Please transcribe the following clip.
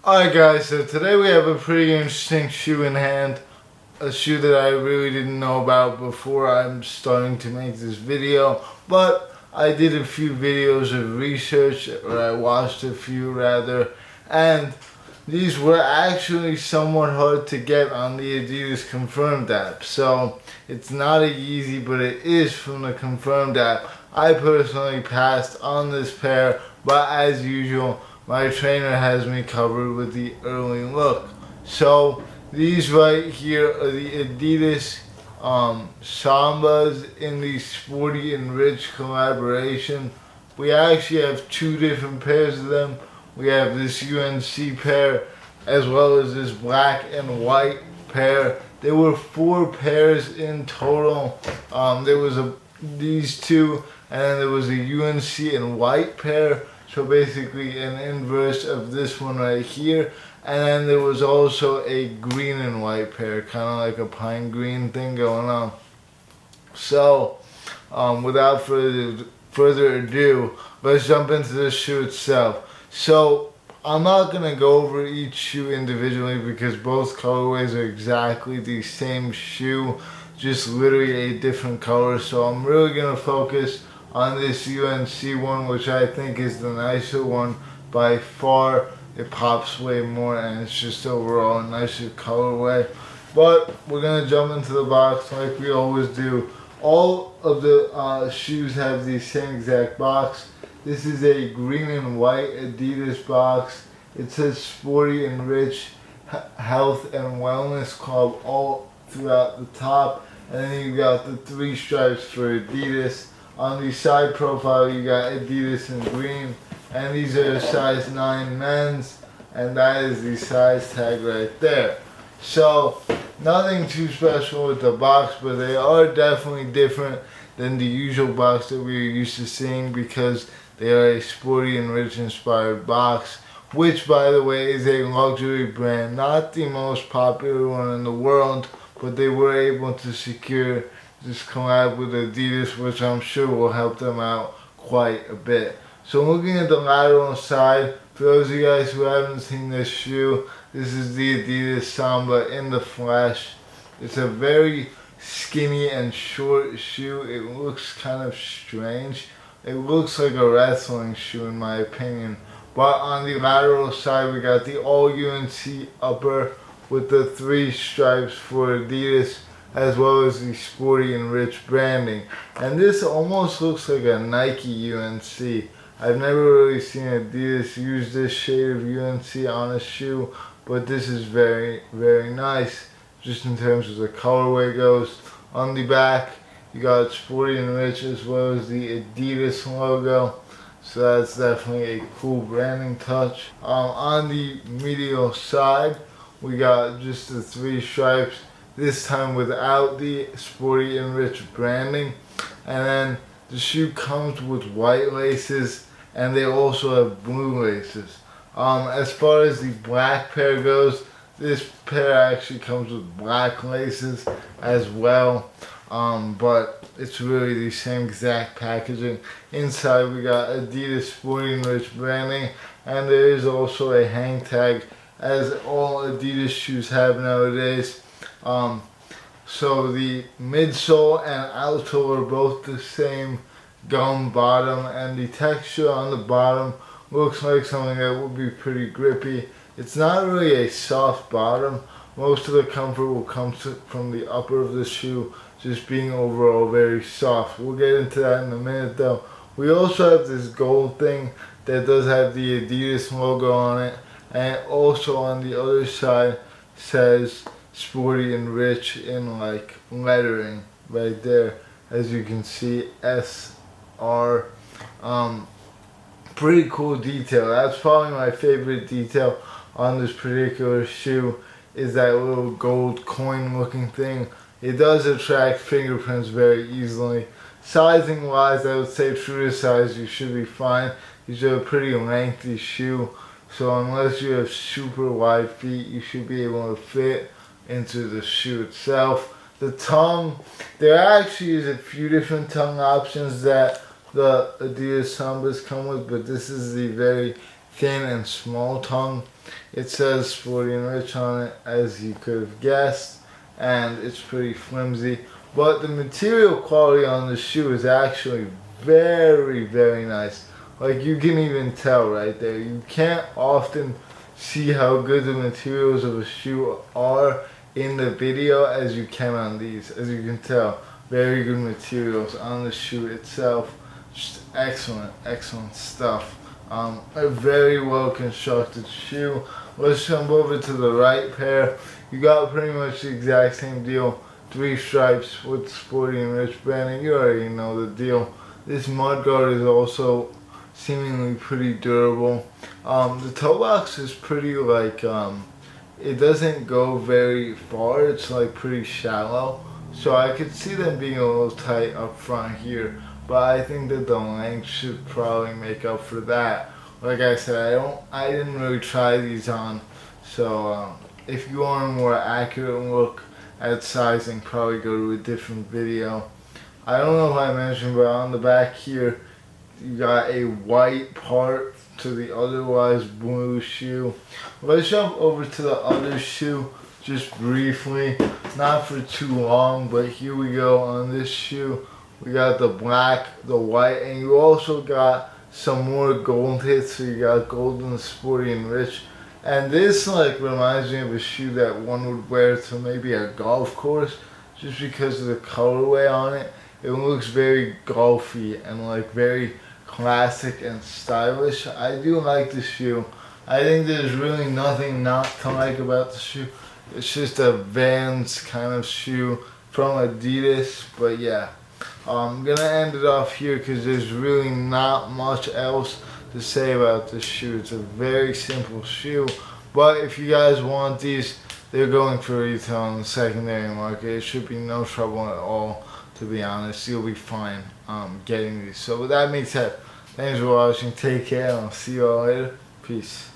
Alright guys, so today we have a pretty interesting shoe in hand. A shoe that I really didn't know about before I'm starting to make this video. But I did a few videos of research, or I watched a few rather. And these were actually somewhat hard to get on the Adidas Confirmed app. So it's not easy, but it is from the Confirmed app. I personally passed on this pair, but as usual, my trainer has me covered with the early look. So these right here are the Adidas Sambas in the Sporty and Rich collaboration. We actually have two different pairs of them. We have this UNC pair as well as this black and white pair. There were 4 pairs in total. There was these two, and then there was a UNC and white pair. So basically an inverse of this one right here. And then there was also a green and white pair, kind of like a pine green thing going on. So without further ado, let's jump into the shoe itself. So I'm not going to go over each shoe individually because both colorways are exactly the same shoe, just literally a different color. So I'm really going to focus on this UNC one, which I think is the nicer one by far. It pops way more and it's just overall a nicer colorway. But we're going to jump into the box like we always do. All of the shoes have the same exact box. This is a green and white Adidas box. It says Sporty and Rich Health and Wellness Club all throughout the top. And then you got the 3 stripes for Adidas. On the side profile you got Adidas in green, and these are size 9 men's, and that is the size tag right there. So nothing too special with the box, but they are definitely different than the usual box that we're used to seeing because they are a Sporty and Rich inspired box, which by the way is a luxury brand, not the most popular one in the world, but they were able to secure this collab with Adidas, which I'm sure will help them out quite a bit. So looking at the lateral side, for those of you guys who haven't seen this shoe, this is the Adidas Samba in the flesh. It's a very skinny and short shoe. It looks kind of strange. It looks like a wrestling shoe in my opinion. But on the lateral side we got the all UNC upper with the 3 stripes for Adidas, as well as the Sporty and Rich branding. And this almost looks like a Nike UNC. I've never really seen Adidas use this shade of UNC on a shoe, but this is very, very nice, just in terms of the colorway goes. On the back, you got Sporty and Rich as well as the Adidas logo. So that's definitely a cool branding touch. On the medial side, we got just the 3 stripes, this time without the Sporty and Rich branding. And then the shoe comes with white laces, and they also have blue laces. As far as the black pair goes, this pair actually comes with black laces as well. But it's really the same exact packaging. Inside we got Adidas Sporty and Rich branding, and there is also a hang tag, as all Adidas shoes have nowadays. So the midsole and outsole are both the same gum bottom, and the texture on the bottom looks like something that would be pretty grippy. It's not really a soft bottom. Most of the comfort will come from the upper of the shoe just being overall very soft. We'll get into that in a minute though. We also have this gold thing that does have the Adidas logo on it, and also on the other side says Sporty and Rich in like lettering right there, as you can see, SR. Pretty cool detail. That's probably my favorite detail on this particular shoe, is that little gold coin looking thing. It does attract fingerprints very easily. Sizing wise, I would say true to size you should be fine. These are a pretty lengthy shoe, so unless you have super wide feet, you should be able to fit into the shoe itself. The tongue, there actually is a few different tongue options that the Adidas Sambas come with, but this is the very thin and small tongue. It says Sporty and Rich on it, as you could have guessed, and it's pretty flimsy. But the material quality on the shoe is actually very, very nice. Like, you can even tell right there. You can't often see how good the materials of a shoe are in the video as you can on these. As you can tell, very good materials on the shoe itself. Just excellent, excellent stuff. A very well constructed shoe. Let's jump over to the right pair. You got pretty much the exact same deal. 3 stripes with Sporty and Rich branding. You already know the deal. This mudguard is also seemingly pretty durable. The toe box is pretty like, it doesn't go very far. It's like pretty shallow. So I could see them being a little tight up front here. But I think that the length should probably make up for that. Like I said, I didn't really try these on. So if you want a more accurate look at sizing, probably go to a different video. I don't know if I mentioned, but on the back here, you got a white part to the otherwise blue shoe. Let's jump over to the other shoe just briefly, not for too long, but here we go on this shoe. We got the black, the white, and you also got some more gold hits. So you got golden, Sporty, and Rich. And this like reminds me of a shoe that one would wear to maybe a golf course, just because of the colorway on it. It looks very golfy and like very classic and stylish. I do like the shoe. I think there's really nothing not to like about the shoe. It's just a Vans kind of shoe from Adidas, but yeah. I'm gonna end it off here because there's really not much else to say about this shoe. It's a very simple shoe, but if you guys want these, they're going for retail in the secondary market. It should be no trouble at all, to be honest. You'll be fine getting these. So with that being said, thanks for watching. Take care, and I'll see you all later. Peace.